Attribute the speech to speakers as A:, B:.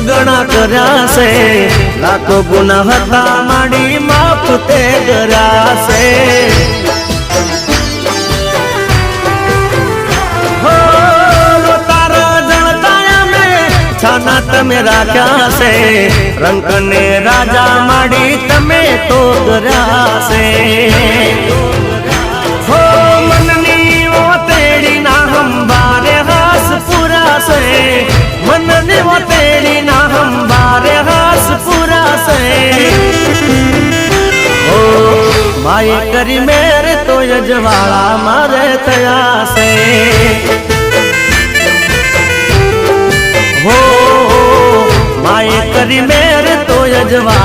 A: ઘણા કર્યા છે, લાખો ગુના હતા માડી માફ તે કર્યા છે। છાના તમે રાખ્યા છે, રંગ ને રાજા માડી તમે તો કર્યા છે। હો મનની ઓ તેડી ના હંબારે હાસ પૂરા છે, મનની ઓ તેડી ના હંબારે હાસ પૂરા છે। હો માય કરી મેર તો યજવાળા મારે થયા છે। हो माए करी मेर तो यजवा